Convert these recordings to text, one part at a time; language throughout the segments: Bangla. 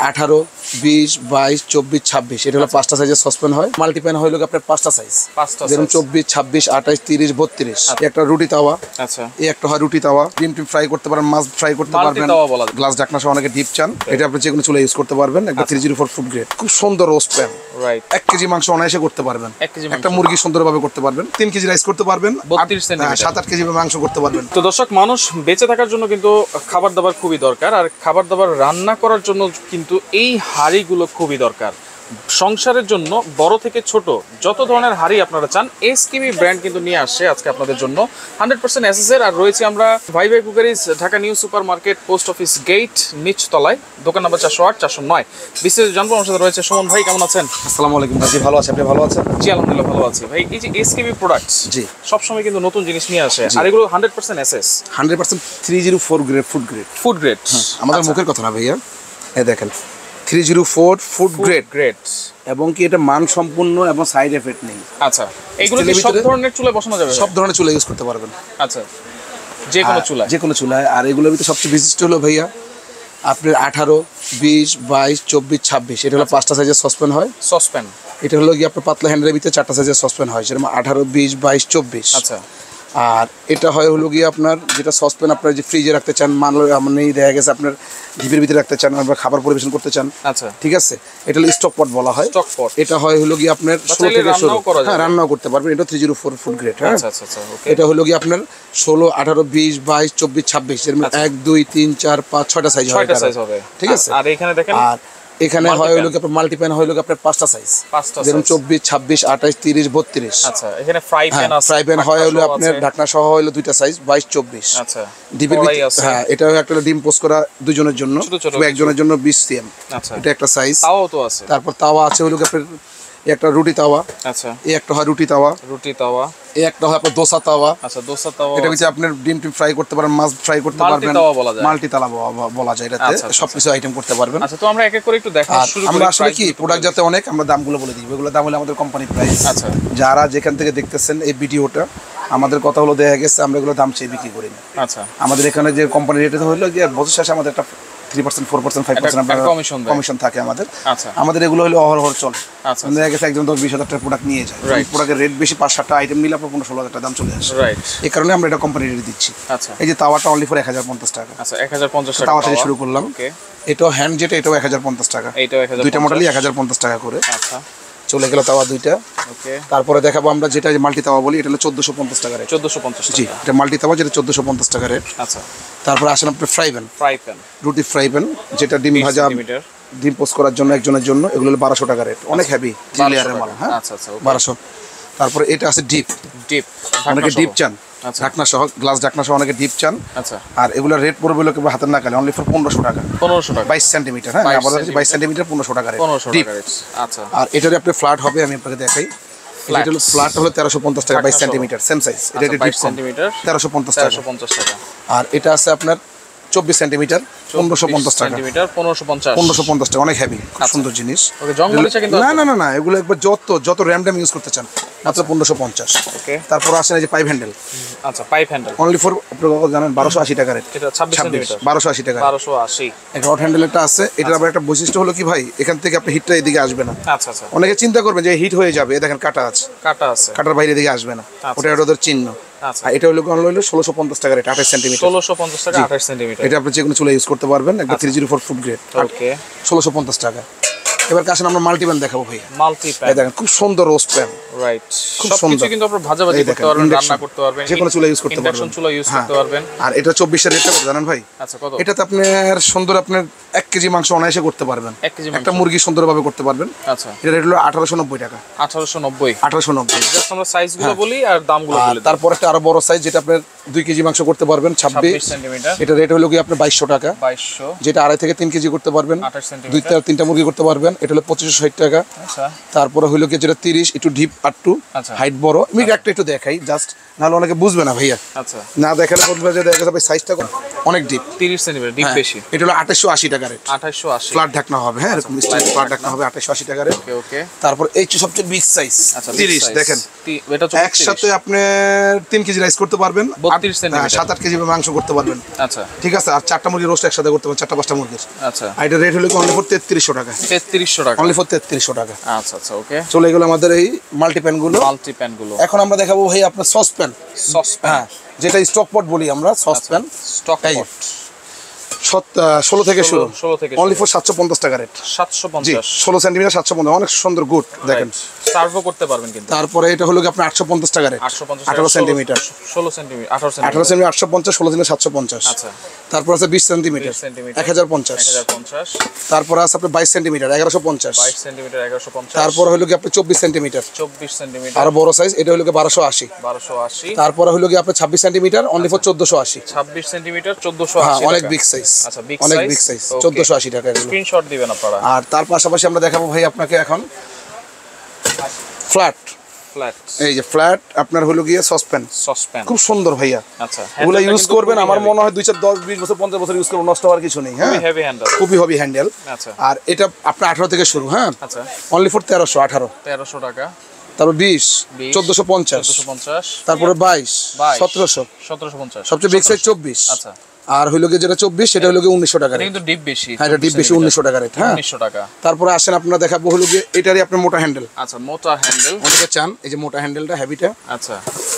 18, 20, 22, 24, 26 এটা হলো 5টা সাইজের সসপ্যান হয়। মাল্টিপ্যান হলো আপনার 5টা সাইজ, যেরকম 24, 26, 28, 30, 32। একটা রুটি তাওয়া, আচ্ছা, এই একটা হয় রুটি তাওয়া। ডিম ফ্রাই করতে পারেন, মাছ ফ্রাই করতে পারবেন। গ্লাস ঢাকনা সহ অনেকে ডিপ চান, এটা আপনি যে কোনো চুলা ইউজ করতে পারবেন। একটা 304 ফুড গ্রেড, খুব সুন্দর রোস্ট প্যান। 1 কেজি মাংস অনায়াসে করতে পারবেন। একটা মুরগি সুন্দরভাবে করতে পারবেন। 3 কেজি রাইস করতে পারবেন, 7-8 কেজি মাংস করতে পারবেন। তো দর্শক, মানুষ বেঁচে থাকার জন্য কিন্তু খাবার দাবার খুবই দরকার, আর খাবার দাবার রান্না করার জন্য কিন্তু এই হাঁড়িগুলো খুবই দরকার। সংসারের জন্য বড় থেকে ছোট যত ধরনের হাঁড়ি আপনারা চান, এসকেবি ব্র্যান্ড কিন্তু নিয়ে আসছে আজকে আপনাদের জন্য 100% এসএসএর। আর রয়েছে আমরা Bhai Bhai cookeries, Dhaka new super market, post office gate, নিচতলায়, দোকান নাম্বার 408, 409। বিস্তারিত জানবো। আমার সাথে রয়েছে সুমন ভাই। কেমন আছেন? আসসালামু আলাইকুম ভাই, ভালো আছি, আপনি ভালো আছেন? জি আলহামদুলিল্লাহ ভালো আছি ভাই। এই যে এসকেবি প্রোডাক্টস, জি, সবসময় কিন্তু নতুন জিনিস নিয়ে আসে, আর এগুলো 100% SS, 100% 304 grade food grade. Food grade আমাদের মুখের কথা না ভাইয়া, এই দেখেন 304 ফুড গ্রেড, এবং কি এটা মান সম্পূর্ণ এবং সাইড এফেক্ট নেই। আচ্ছা, এগুলো কি সব ধরনের চুলায় বসানো যাবে? সব ধরনের চুলা ইউজ করতে পারবেন। আচ্ছা, যে কোনো চুলায়। আর এগুলোর ভিতরে সবচেয়ে বিশিষ্ট হলো ভাইয়া আপনার 18, 20, 22, 24, 26 এটা হলো 5টা সাইজের সসপ্যান হয়। সসপ্যান এটা হলো কি আপনার পাতলা হ্যান্ডেলের ভিতরে 4টা সাইজের সসপ্যান হয়, যেরকম 18, 20, 22, 24। আচ্ছা, আর এটা হয় হলো গিয়ে আপনার যেটা সসপ্যান আপনার যে ফ্রিজে রাখতে চান, মানে দেখা গেছে আপনার ডিপের ভিতরে রাখতে চান, আপনার খাবার পরিবেশন করতে চান। আচ্ছা, ঠিক আছে, এটা হলো স্টক পট বলা হয়। স্টক পট। এটা হয় হলো গিয়ে আপনার 16 থেকে 16, হ্যাঁ রান্নাও করতে পারবেন। এটা 304 ফুড গ্রেড। হ্যাঁ, আচ্ছা আচ্ছা, ওকে। এটা হলো গিয়ে আপনার 16, 18, 20, 22, 24, 26 এর মধ্যে 1, 2, 3, 4, 5, 6টা সাইজ হবে। ঠিক আছে, আর এখানে দেখেন, আর এখানে হয় হলো আপনার মাল্টিপ্যান হয় হলো আপনার 5টা সাইজ, যেরকম 24, 26, 28, 30, 32। আচ্ছা, এখানে ফ্রাই প্যান আছে, ফ্রাই প্যান হয় হলো আপনার ঢাকনা সহ হলো 2টা সাইজ, 22, 24। আচ্ছা, ডিপের ভিতরে, হ্যাঁ এটা একটা ডিম পোস্ট করা দুজনের জন্য, একজনের জন্য 20 cm। আচ্ছা, এটা একটা সাইজ। তাওয়াও তো আছে। তারপর তাওয়া আছে হলো আপনার একটা রুটি তাওয়া। আচ্ছা, এই একটা হয় রুটি তাওয়া। এই একটা হয় আপনার দোসা তাওয়া। আচ্ছা, দোসা তাওয়া। এটা হচ্ছে আপনার ডিম ফ্রাই করতে পারেন, মাছ ফ্রাই করতে পারবেন। মাল্টি তাওয়া বলা যায় এটাতে, সবকিছু আইটেম করতে পারবেন। আচ্ছা, তো আমরা এক এক করে একটু দেখা শুরু করি। আমরা আসলে কি প্রোডাক্ট যাতে অনেক, আমরা দামগুলো বলে দিই। এগুলো দাম হলো আমাদের কোম্পানি প্রাইস। আচ্ছা, যারা যেখান থেকে দেখতেছেন এই ভিডিওটা, আমাদের কথা হলো দেখা গেছে আমরা এগুলো দাম চেয়ে বিক্রি করি না। আচ্ছা, আমাদের এখানে যে কোম্পানি রেট হলো যে বছর শেষে আমাদের একটা 3%, 4%, 5% কমিশন থাকে আমাদের। আচ্ছা, আমাদের এগুলো হলো অহরহ চলে। আচ্ছা, দেখা গেছে একজন 10-20 হাজার টাকার প্রোডাক্ট নিয়ে যায়, প্রোডাক্টের রেট বেশি, 5-7টা আইটেম মিলে আপনার 15-16 হাজার টাকা দাম চলে আসে। এই কারণে আমরা এটা কোম্পানি রেট দিচ্ছি। আচ্ছা, এই যে তাওয়াটা অনলি ফর 1050 টাকা। আচ্ছা, 1050 টাকা তাওয়া থেকে শুরু করলাম। এটাও হ্যান্ড যেটা, এটাও 1050 টাকা। দুইটা মডেলই 1050 টাকা করে। আচ্ছা, চলে গেল তাওয়া দুইটা। ওকে, তারপরে দেখাবো আমরা যেটা মাল্টি তাওয়া বলি, এটা হলো 1450 টাকা রেট। 1450 টাকা, জি, এটা মাল্টি তাওয়া, যেটা 1450 টাকা রেট। আচ্ছা, তারপরে আসেন আপনার ফ্রাই প্যান, রুটি ফ্রাই প্যান, যেটা ডিম ভাজা, ডিম পোস্ট করার জন্য একজনের জন্য, এগুলো হলো 1200 টাকা রেট। অনেক হেভি 3 লেয়ারের মাল। হ্যাঁ, আচ্ছা আচ্ছা, 1200। তারপরে এটা আছে ডিপ, অনেকে ডিপ চান, ঢাকনা সহ, গ্লাস ঢাকনা সহ অনেকে ডিপ চান। আচ্ছা, আর এগুলোর রেট পড়বে লোকে হাতের নাগালে, অনলি ফর 1500 টাকা। 22 সেন্টিমিটার। হ্যাঁ, আমাদের 22 সেন্টিমিটার 1500 টাকা রেট। আচ্ছা, আর এটার আপনি ফ্ল্যাট হবে, আমি আপনাকে দেখাই। এটা হলো ফ্ল্যাট হলো 1350 টাকা, 22 সেন্টিমিটার, সেম সাইজ। এটা 22 সেন্টিমিটার, 1350 টাকা। আর এটা আছে আপনার 24 সেন্টিমিটার, 1550 টাকা। 1550 টাকা, অনেক হেভি, খুব সুন্দর জিনিস। না না না না, এগুলো একবার যত র্যান্ডম ইউজ করতে চান, মাত্র 1550। ওকে, তারপর আসেন এই যে পাইপ হ্যান্ডেল। আচ্ছা, পাইপ হ্যান্ডেল অনলি ফর, আপনারা জানেন 1280 টাকা রেট। এটা 26 সেন্টিমিটার, 1280 টাকা। 1280। একটা রড হ্যান্ডেল একটা আছে। এটার আবার একটা বৈশিষ্ট্য হলো কি ভাই, এখান থেকে আপনি হিটটা এদিকে আসবে না। আচ্ছা আচ্ছা, অনেকে চিন্তা করবেন যে হিট হয়ে যাবে, দেখেন কাটা আছে, কাটার বাইরে এদিকে আসবে না, ওটা ওদের চিহ্ন। আচ্ছা, এটা হলো 1650 টাকা রেট, 28 সেন্টিমিটার। 1650 টাকা, 28 সেন্টিমিটার। এটা আপনি যে কোনো চুলা ইউজ করতে পারবেন, একটা 304 ফুড গ্রেড। ওকে, 1650 টাকা। এবার কাছে আমরা মাল্টিপ্যান দেখাবো ভাইয়া। মাল্টিপ্যান, এই দেখেন খুব সুন্দর রোস্ট প্যান। রাইট, খুব সুন্দর, কিন্তু আপনি ভাজাভাজি করতে পারবেন, রান্না করতে পারবেন, যে কোনো চুলা ইউজ করতে পারবেন, ইন্ডাকশন চুলা ইউজ করতে পারবেন। আর এটা 24 এর রেটটা কত জানেন ভাই? আচ্ছা, কত? এটাতে আপনার সুন্দর আপনার 1 কেজি মাংস অনায়াসে করতে পারবেন। একটা মুরগি সুন্দরভাবে করতে পারবেন। আচ্ছা, এটা রেট হলো 1890 টাকা। 1890। জাস্ট আমরা সাইজগুলো বলি আর দামগুলো বলি। তারপর একটা আরো বড় সাইজ, যেটা আপনার 2 কেজি মাংস করতে পারবেন, 26 সেন্টিমিটার। এটা রেট হলো কি আপনার 2200 টাকা। 2200, যেটা 2.5 থেকে 3 কেজি করতে পারবেন, 28 সেন্টিমিটার, 2-3টা মুরগি করতে পারবেন, এটা হলো 2560 টাকা। আচ্ছা, তারপরে হলো কি যেটা 30, একটু ডিপ আটটু, হাইট বড়। আমি একটা একটু দেখাই জাস্ট, নাহলে অনেকে বুঝবে না ভাইয়া। আচ্ছা, না দেখালে বলবে যে দেখা যাবে সাইজটা কত। অনেক ডিপ, 30 সেন্টিমিটার ডিপ বেশি। এটা হলো 2880 টাকা রেট। 2880 ফ্ল্যাট ঢাকনা হবে, হ্যাঁ এরকম স্টিল ফ্ল্যাট ঢাকনা হবে 2880 টাকা রেট। ওকে ওকে। তারপর এই যে সবচেয়ে বিগ সাইজ 30 দেখেন, এটা তো একসাথে আপনি 3 কেজি রাইস করতে পারবেন, 32 সেন্টিমিটার 7-8 কেজি মাংস করতে পারবেন। আচ্ছা ঠিক আছে, আর 4টা মুরগি রোস্ট একসাথে করতে পারবেন, 4টা-5টা মুরগির। আচ্ছা, আর এটা রেট হলো অনলি ফর 3300 টাকা। 3300 টাকা অনলি ফর 3300 টাকা। আচ্ছা আচ্ছা ওকে। চলে গেল আমাদের এই মাল্টি প্যান গুলো। মাল্টি প্যান গুলো এখন আমরা দেখাবো ভাই আপনার সসপ্যান। হ্যাঁ, যেটা স্টক পট বলি আমরা, সসপ্যান স্টক পট 16 থেকে শুরু, 16 থেকে অনলি ফর 750 টাকা রেট। 750 16 সেন্টিমিটার 750, অনেক সুন্দর গুড দেখেন। সার্ভও করতে পারবেন কিন্তু। তারপরে এটা হলো কি আপনার 850 টাকা rate, 850 18 centimetre. 16 centimetre 18 18 centimetre 850, 16 centimetre 750। আচ্ছা, তারপর আছে 20 সেন্টিমিটার 1050। 1050। তারপরে আছে আপনার 22 সেন্টিমিটার 1150। 22 সেন্টিমিটার 1150। তারপরে হলো কি আপনার 24 সেন্টিমিটার 24 সেন্টিমিটার আরো বড় সাইজ, এটা হলো কি 1280। 1280। তারপরে হলো কি আপনার 26 সেন্টিমিটার অনলি ফর 1480। 26 সেন্টিমিটার হ্যাঁ 1480 অনেক টাকা। বিগ সাইজ, আচ্ছা বিগ অনেক সাইজ, বিগ সাইজ 1480 টাকা এগুলো। স্ক্রিনশট দিবেন আপনারা। আর তার পাশাপাশি আমরা দেখাবো ভাই আপনাকে এখন ফ্ল্যাট। ফ্ল্যাট, এই যে ফ্ল্যাট আপনার হলো গিয়ে সসপ্যান, সসপ্যান খুব সুন্দর ভাইয়া। আচ্ছা, এগুলো ইউজ করবেন, আমার মনে হয় 2 4 10 20 বছর 50 বছর ইউজ করবেন, নষ্ট হওয়ার কিছু নেই। হ্যাঁ, হেভি হ্যান্ডেল, খুবই হেভি হ্যান্ডেল। আচ্ছা, আর এটা আপনার 18 থেকে শুরু। হ্যাঁ, আচ্ছা অনলি ফর 1318। 1300 টাকা। তারপর 20 1450। 1450। তারপরে 22 1700। 1750। সবচেয়ে বিগ সাইজ 24। আচ্ছা, আর হইলো গিয়ে যেটা 24 সেটা হইলো গিয়ে 1900 টাকা এটা রেট। কিন্তু ডিপ বেশি। হ্যাঁ, এটা ডিপ বেশি 1900 টাকা রেট। হ্যাঁ, 1900 টাকা। তারপরে আসেন আপনারা দেখাবো হলো গিয়ে এটারই আপনার মোটা হ্যান্ডেল। আচ্ছা, মোটা হ্যান্ডেল অনেকে চান এই যে মোটা হ্যান্ডেলটা, হেভিটা। আচ্ছা,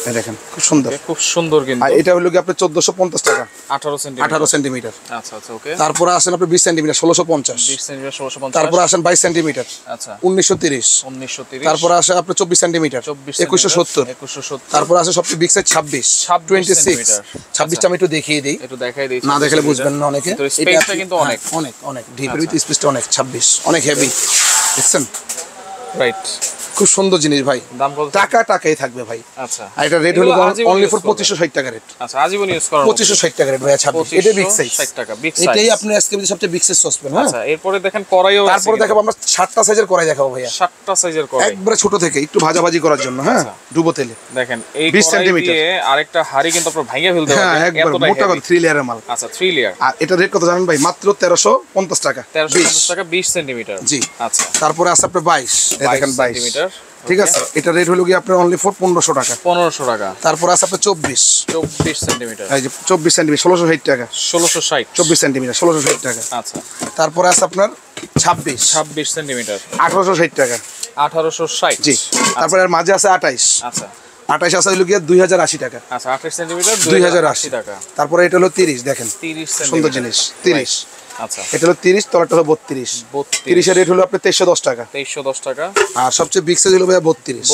এই দেখেন খুব সুন্দর। খুব সুন্দর কিন্তু। আর এটা হলো গিয়ে আপনার 1450 টাকা 18 সেন্টিমিটার। 18 সেন্টিমিটার। আচ্ছা আচ্ছা ওকে। তারপরে আসেন আপনি 20 সেন্টিমিটার 1650। 20 সেন্টিমিটার 1650। তারপরে আসেন 22 সেন্টিমিটার আচ্ছা 1930। 1930। তারপরে আসে আপনার 24 সেন্টিমিটার 2170। 2170। তারপরে আসে সবচেয়ে বিগ সাইজ 26 26। 26টা আমি একটু দেখিয়ে দিই, একটু দেখাই দিই, না দেখলে বুঝবেন না অনেকে। স্পেসটা কিন্তু অনেক অনেক অনেক ডিপের ভিতরে স্পেসটা অনেক, 26 অনেক হেভি দেখছেন। রাইট, খুব সুন্দর জিনিস ভাই, দাম কত? টাকা টাকাই থাকবে ভাই। আচ্ছা, আর এটা রেট হলো এগুলো আজীবন অনলি use ফর করবে। 2560 টাকা রেট। আচ্ছা, আজীবন ইউজ করার 2560 টাকা রেট ভাই। 26 এটা বিগ সাইজ 60 টাকা বিগ সাইজ। এটাই আপনি আজকে সবচেয়ে বিগ সাইজ সসপ্যান। হ্যাঁ, আচ্ছা, এরপরে দেখেন কড়াইও আছে। তারপরে দেখাবো আমরা 7টা সাইজের কড়াই দেখাবো ভাইয়া। 7টা সাইজের কড়াই, একবারে ছোট থেকে একটু ভাজাভাজি করার জন্য। হ্যাঁ, ডুবো তেলে দেখেন এই 20 কড়াই সেন্টিমিটার। দিয়ে আরেকটা হাড়ি কিন্তু আপনারা ভাঙিয়ে ফেলতে হ্যাঁ, পারবেন, একবার এতটাই মোটা heavy। করে 3 লেয়ারের মাল। আচ্ছা, 3 লেয়ার। আর এটা রেট কত জানেন ভাই? মাত্র 1350 টাকা। 1350 টাকা 20 সেন্টিমিটার। জি। আচ্ছা, তারপরে আছে আপনার 22, এই দেখেন 22 সেন্টিমিটার। ঠিক আছে, এটা রেট হলো কি আপনার অনলি ফর 1500 টাকা। 1500 টাকা। তারপরে আছে আপনার 24, 24 সেন্টিমিটার। এই যে 24 সেন্টিমিটার 1660 টাকা। 1660। 24 সেন্টিমিটার 1660 টাকা। আচ্ছা, তারপরে আছে আপনার 26 26 সেন্টিমিটার 1860 টাকা। 1860। জি। তারপরে আর মাঝে আছে 28, আচ্ছা 28 আছে হলো গিয়ে 2080 টাকা। আচ্ছা, 28 সেন্টিমিটার 2080 টাকা। তারপরে এটা হলো 30 দেখেন, 30 সুন্দর সেন্টিমিটার জিনিস 30। আচ্ছা, এটা হলো 30, তলাটা হলো 32। 30 এর রেট হলো আপনার 2310 টাকা। 2310 টাকা। আর সবচেয়ে বিগ সাইজ হলো ভাই 32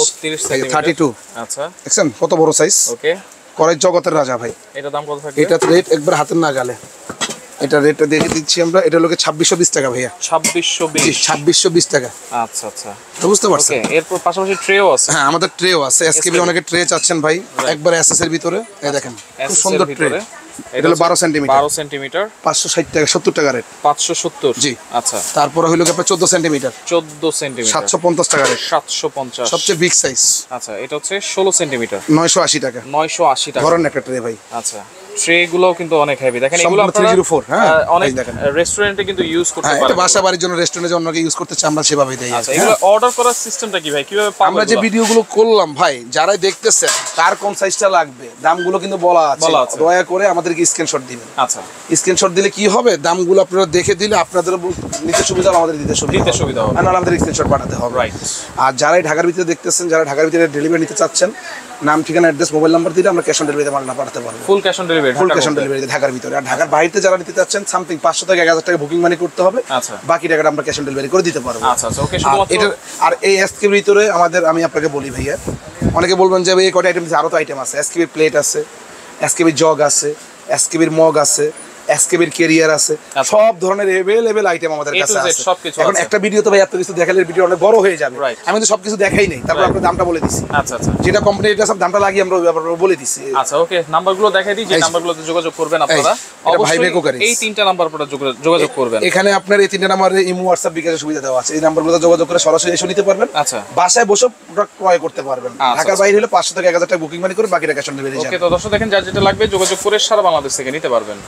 সেন্টিমিটার 32। আচ্ছা, দেখছেন কত বড় সাইজ। ওকে। কড়াই জগতের রাজা ভাই। এটা দাম কত থাকবে? এটা রেট একবার হাতের নাগালে। এটা রেটটা দেখে দিচ্ছি আমরা, এটা হলো 2620 টাকা ভাইয়া। 2620। 2620 টাকা। আচ্ছা আচ্ছা তো বুঝতে পারছেন। ওকে, এরপর পাশাপাশি ট্রেও আছে। হ্যাঁ, আমাদের ট্রেও আছে। এসকেবি অনেকে ট্রে চাচ্ছেন ভাই, একবার এসএস এর ভিতরে। এই দেখেন খুব সুন্দর ট্রে। এটা হলো 12 সেন্টিমিটার 12 সেন্টিমিটার 560 টাকা 70 টাকা রেট। 570। জি। আচ্ছা, তারপরে হলো আপনার 14 সেন্টিমিটার 14 সেন্টিমিটার 750 টাকা রেট। 750। সবচেয়ে বিগ সাইজ আচ্ছা, এটা হচ্ছে 16 সেন্টিমিটার 980 টাকা। 980 টাকা। ধরেন একটা ট্রে ভাই। আচ্ছা, ট্রে গুলো কিন্তু অনেক হেভি। দেখেন এগুলো সম্পূর্ণ আপনারা 304, হ্যাঁ, অনেক এই দেখেন। রেস্টুরেন্টে কিন্তু ইউজ করতে হ্যাঁ, এটা পারেন। বাসা বাড়ির জন্য, রেস্টুরেন্টের জন্য ইউজ করতে চাই আমরা, সেভাবেই দেই। আচ্ছা, এগুলো অর্ডার করার সিস্টেমটা কি ভাই? কিভাবে পাবো? আমরা যে ভিডিওগুলো করলাম ভাই, যারাই দেখতেছেন কার কোন সাইজটা লাগবে, দামগুলো কিন্তু বলা আছে। দয়া করে আমাদেরকে স্ক্রিনশট দিবেন। আচ্ছা, স্ক্রিনশট দিলে কি হবে, দামগুলো আপনারা দেখে দিলে আপনাদের নিতে সুবিধা হবে, আমাদের দিতে সুবিধা হবে। আর নাহলে আমাদের স্ক্রিনশট পাঠাতে হবে। রাইট। আর যারাই ঢাকার ভিতরে দেখতেছেন, যারা ঢাকার ভিতরে ডেলিভারি নিতে চাচ্ছেন, নাম ঠিকানা অ্যাড্রেস মোবাইল নাম্বার দিলে আমরা ক্যাশ অন ডেলিভারিতে মালটা পাঠাতে পারবো। Full cash on delivery. Full cash on ডেলিভারিতে ঢাকার ভিতরে। আর ঢাকার বাইরে যারা নিতে চাচ্ছেন, সামথিং 500 থেকে 1000 টাকা বুকিং মানি করতে হবে। আচ্ছা, বাকি টাকাটা আমরা ক্যাশ অন ডেলিভারি করে দিতে পারবো। আচ্ছা আচ্ছা ওকে। শুধুমাত্র এটা আর এই এসকেবির ভিতরে আমাদের, আমি আপনাকে বলি ভাইয়া, অনেকে বলবেন যে এই কটা আইটেম, আরো তো আইটেম আছে। এসকেবির প্লেট আছে, এসকেবির জগ আছে, এসকেবির মগ আছে, এসকেবির ক্যারিয়ার আছে, সব ধরনের এভেলেবেল আইটেম আমাদের কাছে আছে। এখন একটা ভিডিও তো ভাই এত কিছু দেখালে ভিডিও অনেক বড় হয়ে যাবে। আমি তো সবকিছু দেখাই নাই, তারপর আপনার দামটা বলে দিছি। আচ্ছা আচ্ছা, যেটা কোম্পানির সব দামটা লাগিয়ে আমরা বলে দিছি। আচ্ছা ওকে, নাম্বারগুলো দেখাই দিই, যে নাম্বারগুলোতে যোগাযোগ করবেন আপনারা। অবশ্যই এই 3টা নাম্বার পরে যোগাযোগ করবেন। এখানে আপনার এই 3টা নাম্বারে ইমো, হোয়াটসঅ্যাপ, বিকাশের সুবিধা দেওয়া আছে। এই নাম্বারগুলোতে যোগাযোগ করে সরাসরি এসে নিতে পারবেন। আচ্ছা, বাসায় বসে প্রোডাক্ট ক্রয় করতে পারবেন। ঢাকার বাইরে হলে 500 থেকে 1000 টাকা বুকিং মানি করে বাকিটা ক্যাশ অন ডেলিভারি। ওকে, তো দর্শক দেখেন, যার যেটা লাগবে যোগাযোগ করে সারা বাংলাদেশ থেকে নিতে পারবেন।